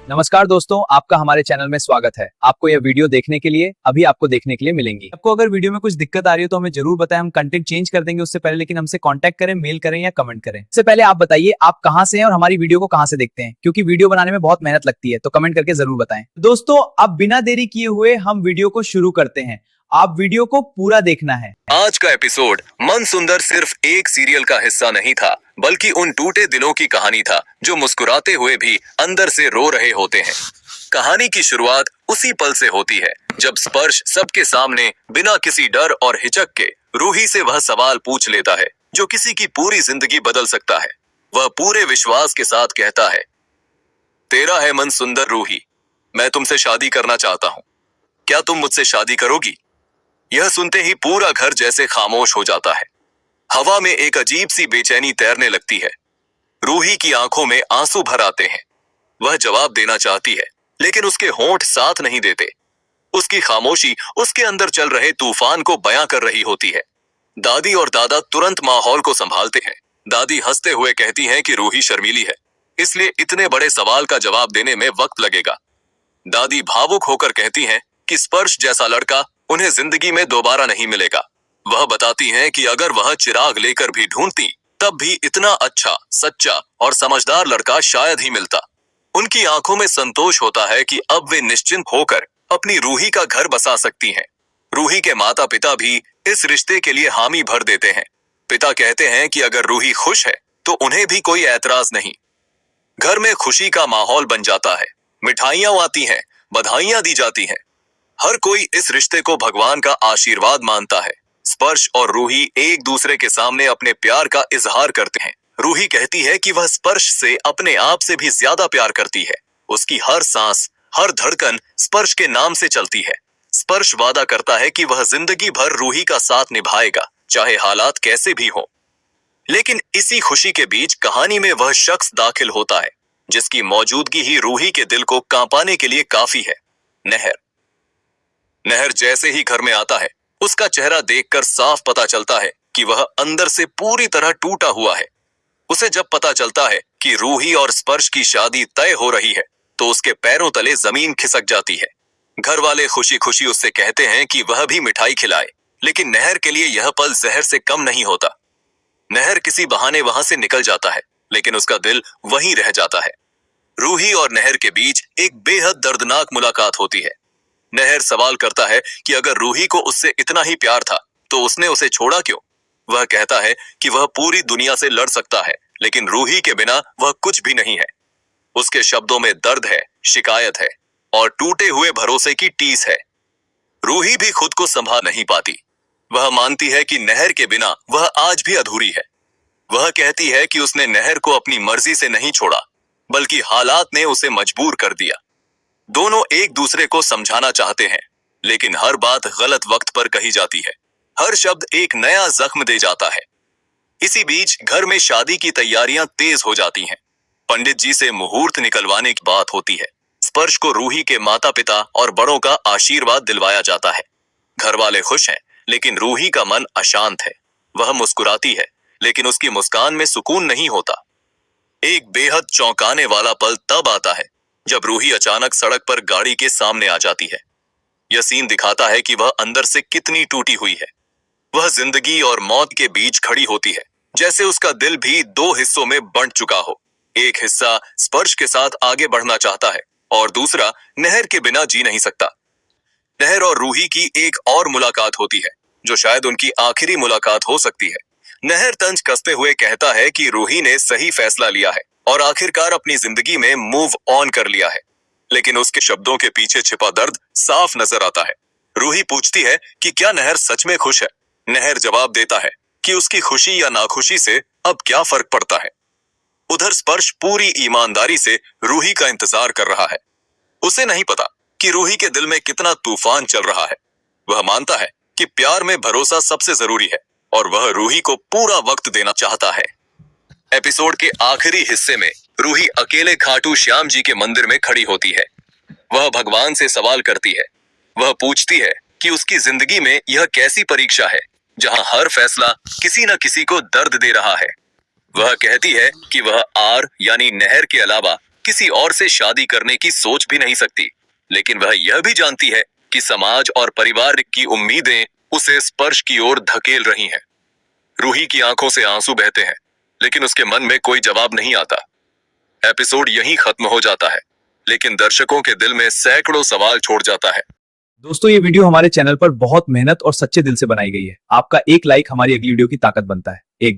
नमस्कार दोस्तों, आपका हमारे चैनल में स्वागत है। आपको यह वीडियो देखने के लिए अभी आपको देखने के लिए मिलेंगी। आपको अगर वीडियो में कुछ दिक्कत आ रही हो तो हमें जरूर बताएं, हम कंटेंट चेंज कर देंगे उससे पहले, लेकिन हमसे कांटेक्ट करें, मेल करें या कमेंट करें। इससे पहले आप बताइए आप कहां से हैं और हमारी वीडियो को कहां से देखते हैं, क्योंकि वीडियो बनाने में बहुत मेहनत लगती है, तो कमेंट करके जरूर बताएं। दोस्तों, अब बिना देरी किए हुए हम वीडियो को शुरू करते हैं। आप वीडियो को पूरा देखना है। आज का एपिसोड मन सुंदर सिर्फ एक सीरियल का हिस्सा नहीं था, बल्कि उन टूटे दिलों की कहानी था जो मुस्कुराते हुए भी अंदर से रो रहे होते हैं। कहानी की शुरुआत उसी पल से होती है जब स्पर्श सबके सामने बिना किसी डर और हिचक के रूही से वह सवाल पूछ लेता है जो किसी की पूरी जिंदगी बदल सकता है। वह पूरे विश्वास के साथ कहता है, तेरा है मन सुंदर रूही, मैं तुमसे शादी करना चाहता हूँ, क्या तुम मुझसे शादी करोगी? यह सुनते ही पूरा घर जैसे खामोश हो जाता है। हवा में एक अजीब सी बेचैनी तैरने लगती है। रूही की आंखों में आंसू भर आते हैं। वह जवाब देना चाहती है, लेकिन उसके होंठ साथ नहीं देते। उसकी खामोशी उसके अंदर चल रहे तूफान को बयां कर रही होती है। दादी और दादा तुरंत माहौल को संभालते हैं। दादी हंसते हुए कहती हैं कि रूही शर्मीली है, इसलिए इतने बड़े सवाल का जवाब देने में वक्त लगेगा। दादी भावुक होकर कहती हैं कि स्पर्श जैसा लड़का उन्हें जिंदगी में दोबारा नहीं मिलेगा। वह बताती हैं कि अगर वह चिराग लेकर भी ढूंढती, तब भी इतना अच्छा, सच्चा और समझदार लड़का शायद ही मिलता। उनकी आंखों में संतोष होता है कि अब वे निश्चिंत होकर अपनी रूही का घर बसा सकती हैं। रूही के माता पिता भी इस रिश्ते के लिए हामी भर देते हैं। पिता कहते हैं कि अगर रूही खुश है तो उन्हें भी कोई ऐतराज नहीं। घर में खुशी का माहौल बन जाता है। मिठाइयां आती हैं, बधाइयां दी जाती हैं। हर कोई इस रिश्ते को भगवान का आशीर्वाद मानता है। स्पर्श और रूही एक दूसरे के सामने अपने प्यार का इजहार करते हैं। रूही कहती है कि वह स्पर्श से अपने आप से भी ज्यादा प्यार करती है। उसकी हर सांस, हर धड़कन स्पर्श के नाम से चलती है। स्पर्श वादा करता है कि वह जिंदगी भर रूही का साथ निभाएगा, चाहे हालात कैसे भी हो। लेकिन इसी खुशी के बीच कहानी में वह शख्स दाखिल होता है जिसकी मौजूदगी ही रूही के दिल को कांपाने के लिए काफी है। नहर। नहर जैसे ही घर में आता है, उसका चेहरा देखकर साफ पता चलता है कि वह अंदर से पूरी तरह टूटा हुआ है। उसे जब पता चलता है कि रूही और स्पर्श की शादी तय हो रही है, तो उसके पैरों तले जमीन खिसक जाती है। घर वाले खुशी खुशी उससे कहते हैं कि वह भी मिठाई खिलाए, लेकिन नहर के लिए यह पल जहर से कम नहीं होता। नहर किसी बहाने वहां से निकल जाता है, लेकिन उसका दिल वहीं रह जाता है। रूही और नहर के बीच एक बेहद दर्दनाक मुलाकात होती है। नहर सवाल करता है कि अगर रूही को उससे इतना ही प्यार था तो उसने उसे छोड़ा क्यों? वह कहता है कि वह पूरी दुनिया से लड़ सकता है, लेकिन रूही के बिना वह कुछ भी नहीं है। उसके शब्दों में दर्द है, शिकायत है और टूटे हुए भरोसे की टीस है। रूही भी खुद को संभाल नहीं पाती। वह मानती है कि नहर के बिना वह आज भी अधूरी है। वह कहती है कि उसने नहर को अपनी मर्जी से नहीं छोड़ा, बल्कि हालात ने उसे मजबूर कर दिया। दोनों एक दूसरे को समझाना चाहते हैं, लेकिन हर बात गलत वक्त पर कही जाती है। हर शब्द एक नया जख्म दे जाता है। इसी बीच घर में शादी की तैयारियां तेज हो जाती हैं। पंडित जी से मुहूर्त निकलवाने की बात होती है। स्पर्श को रूही के माता पिता और बड़ों का आशीर्वाद दिलवाया जाता है। घर वाले खुश हैं, लेकिन रूही का मन अशांत है। वह मुस्कुराती है, लेकिन उसकी मुस्कान में सुकून नहीं होता। एक बेहद चौंकाने वाला पल तब आता है जब रूही अचानक सड़क पर गाड़ी के सामने आ जाती है। यह सीन दिखाता है कि वह अंदर से कितनी टूटी हुई है। वह जिंदगी और मौत के बीच खड़ी होती है, जैसे उसका दिल भी दो हिस्सों में बंट चुका हो। एक हिस्सा स्पर्श के साथ आगे बढ़ना चाहता है और दूसरा नहर के बिना जी नहीं सकता। नहर और रूही की एक और मुलाकात होती है, जो शायद उनकी आखिरी मुलाकात हो सकती है। नहर तंज कसते हुए कहता है कि रूही ने सही फैसला लिया है और आखिरकार अपनी जिंदगी में मूव ऑन कर लिया है, लेकिन उसके शब्दों के पीछे छिपा दर्द साफ नजर आता है। रूही पूछती है कि क्या नहर सच में खुश है? नहर जवाब देता है कि उसकी खुशी या नाखुशी से अब क्या फर्क पड़ता है। उधर स्पर्श पूरी ईमानदारी से रूही का इंतजार कर रहा है। उसे नहीं पता कि रूही के दिल में कितना तूफान चल रहा है। वह मानता है कि प्यार में भरोसा सबसे जरूरी है और वह रूही को पूरा वक्त देना चाहता है। एपिसोड के आखिरी हिस्से में रूही अकेले खाटू श्याम जी के मंदिर में खड़ी होती है। वह भगवान से सवाल करती है। वह पूछती है कि उसकी जिंदगी में यह कैसी परीक्षा है जहां हर फैसला किसी न किसी को दर्द दे रहा है। वह कहती है कि वह आर यानी नहर के अलावा किसी और से शादी करने की सोच भी नहीं सकती, लेकिन वह यह भी जानती है कि समाज और परिवार की उम्मीदें उसे स्पर्श की ओर धकेल रही हैं। रूही की आंखों से आंसू बहते हैं, लेकिन उसके मन में कोई जवाब नहीं आता। एपिसोड यहीं खत्म हो जाता है, लेकिन दर्शकों के दिल में सैकड़ों सवाल छोड़ जाता है। दोस्तों, ये वीडियो हमारे चैनल पर बहुत मेहनत और सच्चे दिल से बनाई गई है। आपका एक लाइक हमारी अगली वीडियो की ताकत बनता है।